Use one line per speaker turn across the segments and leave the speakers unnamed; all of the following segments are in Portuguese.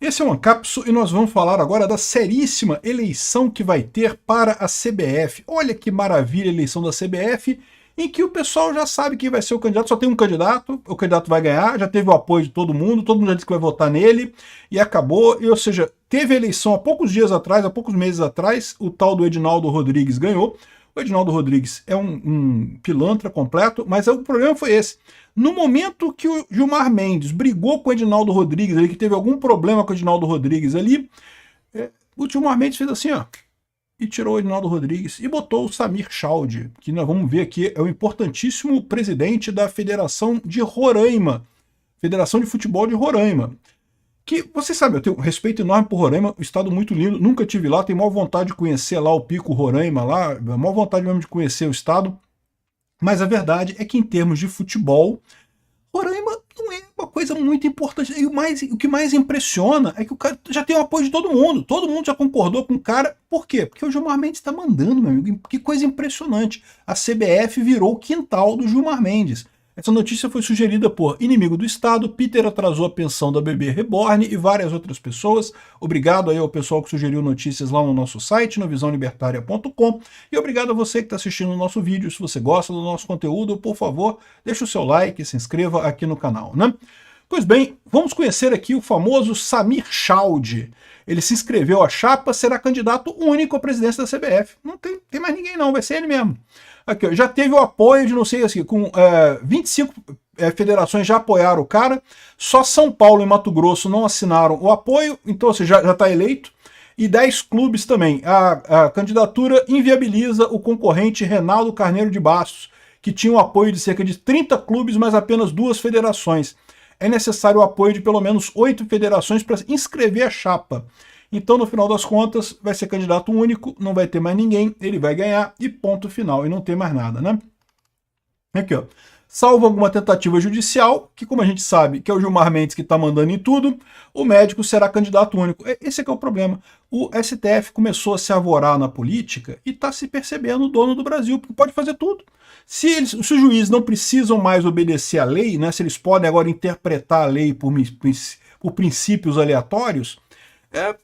Esse é o Ancapso e nós vamos falar agora da seríssima eleição que vai ter para a CBF. Olha que maravilha a eleição da CBF, em que o pessoal já sabe quem vai ser o candidato, só tem um candidato, o candidato vai ganhar, já teve o apoio de todo mundo já disse que vai votar nele, e acabou, ou seja, teve a eleição há poucos dias atrás, há poucos meses atrás, o tal do Edinaldo Rodrigues ganhou. O Edinaldo Rodrigues é um pilantra completo, mas o problema foi esse. No momento que o Gilmar Mendes brigou com o Edinaldo Rodrigues, que teve algum problema com o Edinaldo Rodrigues ali, o Gilmar Mendes fez assim, ó, e tirou o Edinaldo Rodrigues e botou o Samir Chaude, que nós vamos ver aqui, é o importantíssimo presidente da Federação de Roraima, Federação de Futebol de Roraima. Que, você sabe, eu tenho um respeito enorme por Roraima, um estado muito lindo, nunca tive lá, tenho maior vontade de conhecer lá o Pico Roraima, lá, maior vontade mesmo de conhecer o estado, mas a verdade é que em termos de futebol, Roraima não é uma coisa muito importante. E o que mais impressiona é que o cara já tem o apoio de todo mundo já concordou com o cara. Por quê? Porque o Gilmar Mendes está mandando, meu amigo. Que coisa impressionante. A CBF virou o quintal do Gilmar Mendes. Essa notícia foi sugerida por Inimigo do Estado, Peter atrasou a pensão da bebê reborn e várias outras pessoas. Obrigado aí ao pessoal que sugeriu notícias lá no nosso site, no visãolibertaria.com. E obrigado a você que está assistindo o nosso vídeo. Se você gosta do nosso conteúdo, por favor, deixe o seu like e se inscreva aqui no canal, né? Pois bem, vamos conhecer aqui o famoso Samir Chaude. Ele se inscreveu à chapa, será candidato único à presidência da CBF. Não tem mais ninguém não, vai ser ele mesmo. Aqui, ó, já teve o apoio de, não sei, assim, com 25 federações já apoiaram o cara, só São Paulo e Mato Grosso não assinaram o apoio, então você já está eleito, e 10 clubes também. A candidatura inviabiliza o concorrente Reinaldo Carneiro de Bastos, que tinha o apoio de cerca de 30 clubes, mas apenas 2 federações. É necessário o apoio de pelo menos 8 federações para inscrever a chapa. Então, no final das contas, vai ser candidato único, não vai ter mais ninguém, ele vai ganhar e ponto final, e não tem mais nada, né? Aqui, ó. Salvo alguma tentativa judicial, que como a gente sabe que é o Gilmar Mendes que está mandando em tudo, o médico será candidato único. Esse é que é o problema. O STF começou a se arvorar na política e está se percebendo o dono do Brasil, porque pode fazer tudo. Se os juízes não precisam mais obedecer à lei, né, se eles podem agora interpretar a lei por princípios aleatórios,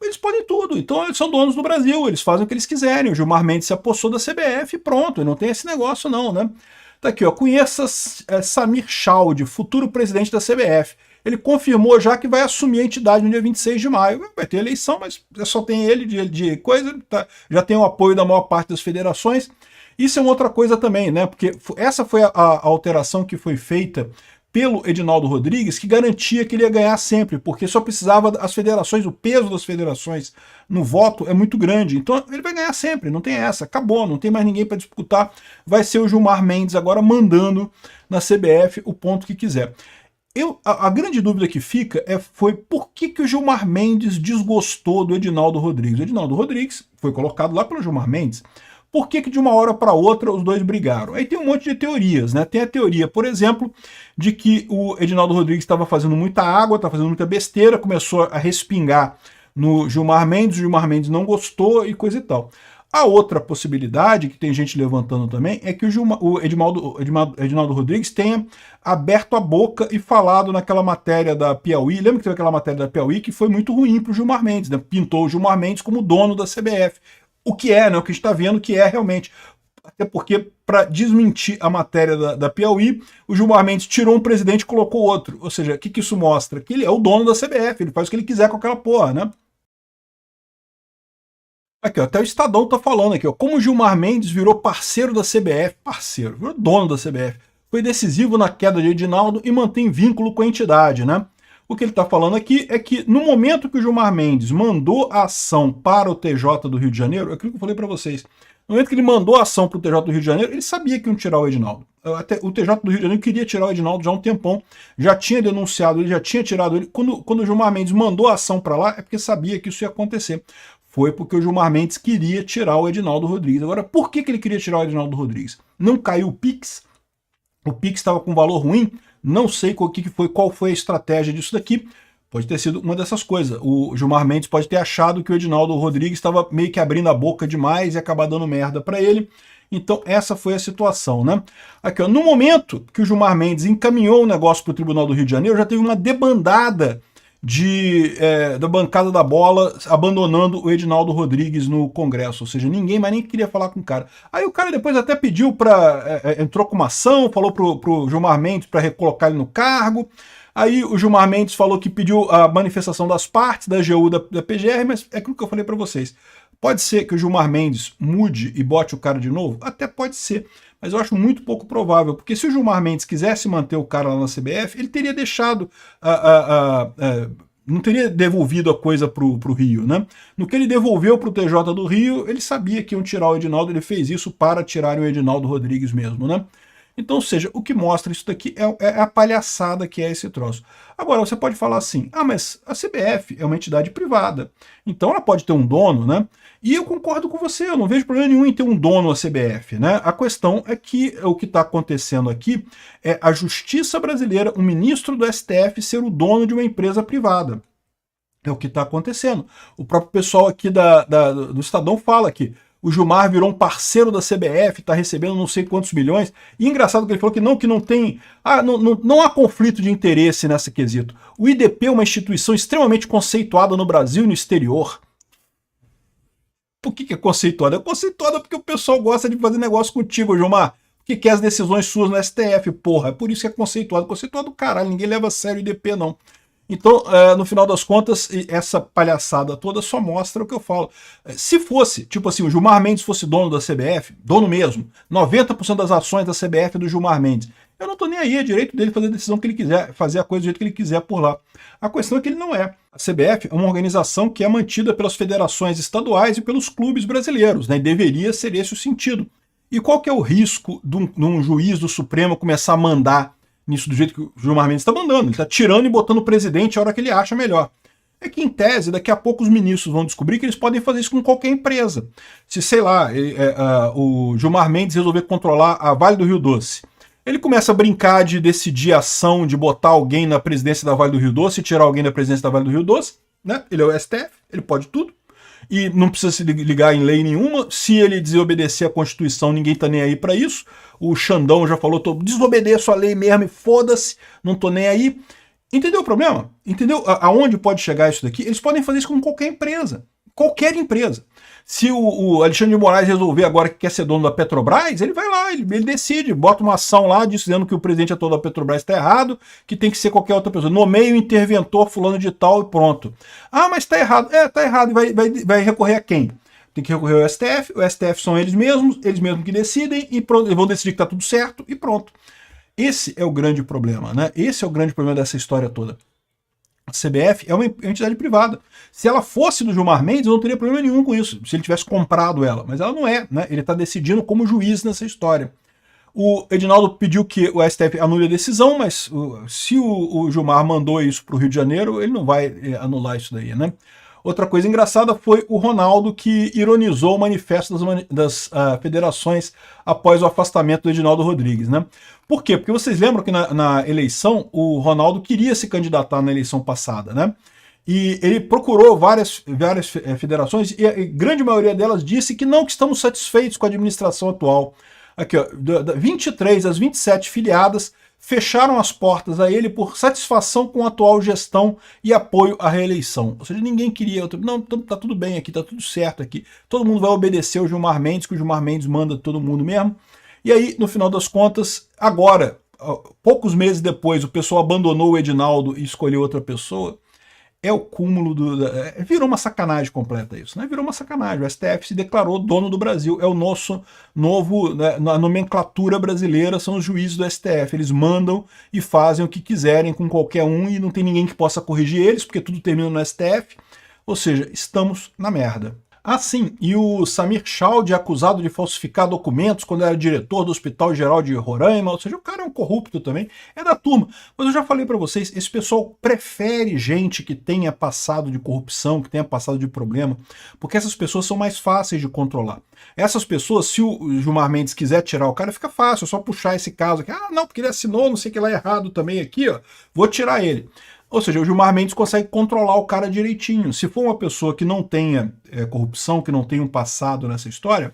eles podem tudo. Então eles são donos do Brasil, eles fazem o que eles quiserem. O Gilmar Mendes se apossou da CBF e pronto, não tem esse negócio não, né? Tá aqui, ó, conheça Samir Chaude, futuro presidente da CBF. Ele confirmou já que vai assumir a entidade no dia 26 de maio. Vai ter eleição, mas só tem ele de coisa, tá? Já tem o apoio da maior parte das federações. Isso é uma outra coisa também, né? Porque essa foi a alteração que foi feita pelo Edinaldo Rodrigues, que garantia que ele ia ganhar sempre, porque só precisava as federações, o peso das federações no voto é muito grande, então ele vai ganhar sempre, não tem essa, acabou, não tem mais ninguém para disputar, vai ser o Gilmar Mendes agora mandando na CBF o ponto que quiser. A grande dúvida que fica foi por que o Gilmar Mendes desgostou do Edinaldo Rodrigues. O Edinaldo Rodrigues foi colocado lá pelo Gilmar Mendes. Por que de uma hora para outra os dois brigaram? Aí tem um monte de teorias, né? Tem a teoria, por exemplo, de que o Edinaldo Rodrigues estava fazendo muita água, estava fazendo muita besteira, começou a respingar no Gilmar Mendes, o Gilmar Mendes não gostou e coisa e tal. A outra possibilidade, que tem gente levantando também, é que o Edinaldo Rodrigues tenha aberto a boca e falado naquela matéria da Piauí. Lembra que teve aquela matéria da Piauí que foi muito ruim para o Gilmar Mendes, né? Pintou o Gilmar Mendes como dono da CBF. O que é, né? O que a gente está vendo que é realmente. Até porque, para desmentir a matéria da Piauí, o Gilmar Mendes tirou um presidente e colocou outro. Ou seja, o que isso mostra? Que ele é o dono da CBF, ele faz o que ele quiser com aquela porra, né? Aqui, ó, até o Estadão tá falando aqui, ó, como o Gilmar Mendes virou parceiro da CBF, virou dono da CBF, foi decisivo na queda de Edinaldo e mantém vínculo com a entidade, né? O que ele está falando aqui é que no momento que o Gilmar Mendes mandou a ação para o TJ do Rio de Janeiro, é aquilo que eu falei para vocês, no momento que ele mandou a ação para o TJ do Rio de Janeiro, ele sabia que iam tirar o Edinaldo. Até o TJ do Rio de Janeiro queria tirar o Edinaldo já há um tempão, já tinha denunciado ele, já tinha tirado ele. Quando o Gilmar Mendes mandou a ação para lá, é porque sabia que isso ia acontecer. Foi porque o Gilmar Mendes queria tirar o Edinaldo Rodrigues. Agora, por que ele queria tirar o Edinaldo Rodrigues? Não caiu o Pix? O Pix estava com valor ruim? Não sei qual foi a estratégia disso daqui. Pode ter sido uma dessas coisas. O Gilmar Mendes pode ter achado que o Edinaldo Rodrigues estava meio que abrindo a boca demais e acabar dando merda para ele. Então essa foi a situação, né? Aqui, ó, no momento que o Gilmar Mendes encaminhou o negócio para o Tribunal do Rio de Janeiro, já teve uma debandada da bancada da bola abandonando o Edinaldo Rodrigues no Congresso, ou seja, ninguém mais nem queria falar com o cara. Aí o cara depois até pediu entrou com uma ação, falou pro Gilmar Mendes para recolocar ele no cargo. Aí o Gilmar Mendes falou que pediu a manifestação das partes da AGU da PGR, mas é aquilo que eu falei para vocês. Pode ser que o Gilmar Mendes mude e bote o cara de novo? Até pode ser, mas eu acho muito pouco provável, porque se o Gilmar Mendes quisesse manter o cara lá na CBF, ele teria deixado não teria devolvido a coisa pro Rio, né? No que ele devolveu pro TJ do Rio, ele sabia que iam tirar o Edinaldo, ele fez isso para tirarem o Edinaldo Rodrigues mesmo, né? Então, ou seja, o que mostra isso daqui é a palhaçada que é esse troço. Agora, você pode falar assim, mas a CBF é uma entidade privada, então ela pode ter um dono, né? E eu concordo com você, eu não vejo problema nenhum em ter um dono a CBF, né? A questão é que o que está acontecendo aqui é a justiça brasileira, um ministro do STF ser o dono de uma empresa privada. É o que está acontecendo. O próprio pessoal aqui do Estadão fala que o Gilmar virou um parceiro da CBF, está recebendo não sei quantos milhões. E engraçado que ele falou que não tem. Não há conflito de interesse nesse quesito. O IDP é uma instituição extremamente conceituada no Brasil e no exterior. Por que é conceituada? É conceituada porque o pessoal gosta de fazer negócio contigo, Gilmar. Porque quer as decisões suas no STF, porra. É por isso que é conceituado. Conceituado do caralho, ninguém leva a sério o IDP, não. Então, no final das contas, essa palhaçada toda só mostra o que eu falo. Se fosse, tipo assim, o Gilmar Mendes fosse dono da CBF, dono mesmo, 90% das ações da CBF é do Gilmar Mendes, eu não tô nem aí, é direito dele fazer a decisão que ele quiser, fazer a coisa do jeito que ele quiser por lá. A questão é que ele não é. A CBF é uma organização que é mantida pelas federações estaduais e pelos clubes brasileiros, né? E deveria ser esse o sentido. E qual que é o risco de um juiz do Supremo começar a mandar nisso do jeito que o Gilmar Mendes está mandando? Ele está tirando e botando o presidente a hora que ele acha melhor. É que, em tese, daqui a pouco os ministros vão descobrir que eles podem fazer isso com qualquer empresa. Se, sei lá, o Gilmar Mendes resolver controlar a Vale do Rio Doce, ele começa a brincar de decidir a ação, de botar alguém na presidência da Vale do Rio Doce e tirar alguém da presidência da Vale do Rio Doce, né? Ele é o STF, ele pode tudo. E não precisa se ligar em lei nenhuma. Se ele desobedecer a Constituição, ninguém tá nem aí para isso. O Xandão já falou, desobedeço a lei mesmo e foda-se, não tô nem aí. Entendeu o problema? Entendeu aonde pode chegar isso daqui? Eles podem fazer isso com qualquer empresa. Qualquer empresa. Se o Alexandre de Moraes resolver agora que quer ser dono da Petrobras, ele vai lá, ele decide, bota uma ação lá dizendo que o presidente atual da Petrobras está errado, que tem que ser qualquer outra pessoa. Nomeia o interventor fulano de tal e pronto. Mas está errado. Está errado. E vai recorrer a quem? Tem que recorrer ao STF. O STF são eles mesmos que decidem e pronto, eles vão decidir que está tudo certo e pronto. Esse é o grande problema, né? Esse é o grande problema dessa história toda. A CBF é uma entidade privada. Se ela fosse do Gilmar Mendes, eu não teria problema nenhum com isso, se ele tivesse comprado ela. Mas ela não é, né? Ele está decidindo como juiz nessa história. O Edinaldo pediu que o STF anule a decisão, mas se o Gilmar mandou isso para o Rio de Janeiro, ele não vai anular isso daí, né? Outra coisa engraçada foi o Ronaldo, que ironizou o manifesto das federações após o afastamento do Edinaldo Rodrigues, né? Por quê? Porque vocês lembram que na eleição o Ronaldo queria se candidatar na eleição passada, né? E ele procurou várias federações e a grande maioria delas disse que não, que estamos satisfeitos com a administração atual. Aqui, ó, 23 das 27 filiadas fecharam as portas a ele por satisfação com a atual gestão e apoio à reeleição. Ou seja, ninguém queria outro. Não, tá tudo bem aqui, tá tudo certo aqui. Todo mundo vai obedecer ao Gilmar Mendes, que o Gilmar Mendes manda todo mundo mesmo. E aí, no final das contas, agora, poucos meses depois, o pessoal abandonou o Edinaldo e escolheu outra pessoa. É o cúmulo virou uma sacanagem completa isso, né? Virou uma sacanagem. O STF se declarou dono do Brasil. É o nosso novo, né, na nomenclatura brasileira, são os juízes do STF. Eles mandam e fazem o que quiserem com qualquer um e não tem ninguém que possa corrigir eles, porque tudo termina no STF. Ou seja, estamos na merda. Sim, e o Samir Chaude, acusado de falsificar documentos quando era diretor do Hospital Geral de Roraima, ou seja, o cara é um corrupto também, é da turma. Mas eu já falei para vocês, esse pessoal prefere gente que tenha passado de corrupção, que tenha passado de problema, porque essas pessoas são mais fáceis de controlar. Essas pessoas, se o Gilmar Mendes quiser tirar o cara, fica fácil, é só puxar esse caso aqui. Não, porque ele assinou, não sei o que lá errado também aqui, ó, vou tirar ele. Ou seja, o Gilmar Mendes consegue controlar o cara direitinho. Se for uma pessoa que não tenha corrupção, que não tenha um passado nessa história,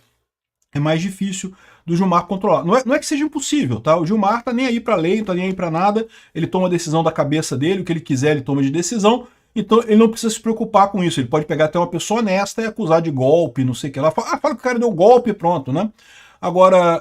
é mais difícil do Gilmar controlar. Não é que seja impossível, tá? O Gilmar tá nem aí pra lei, não tá nem aí pra nada, ele toma a decisão da cabeça dele, o que ele quiser ele toma de decisão, Então ele não precisa se preocupar com isso, ele pode pegar até uma pessoa honesta e acusar de golpe, não sei o que lá, fala que o cara deu golpe e pronto, né? Agora,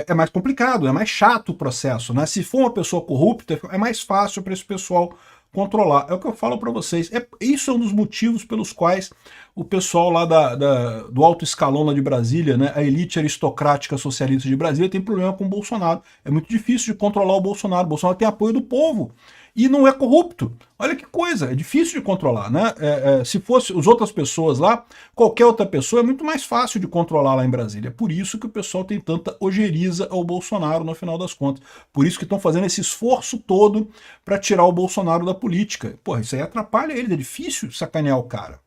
é mais complicado, é mais chato o processo, né? Se for uma pessoa corrupta, é mais fácil para esse pessoal controlar. É o que eu falo para vocês. Isso é um dos motivos pelos quais o pessoal lá do alto escalão lá de Brasília, né, a elite aristocrática socialista de Brasília, tem problema com o Bolsonaro. É muito difícil de controlar o Bolsonaro. O Bolsonaro tem apoio do povo e não é corrupto. Olha que coisa, é difícil de controlar, né? Se fosse as outras pessoas lá, qualquer outra pessoa é muito mais fácil de controlar lá em Brasília. É por isso que o pessoal tem tanta ojeriza ao Bolsonaro no final das contas. Por isso que estão fazendo esse esforço todo para tirar o Bolsonaro da política. Porra, isso aí atrapalha ele, é difícil sacanear o cara.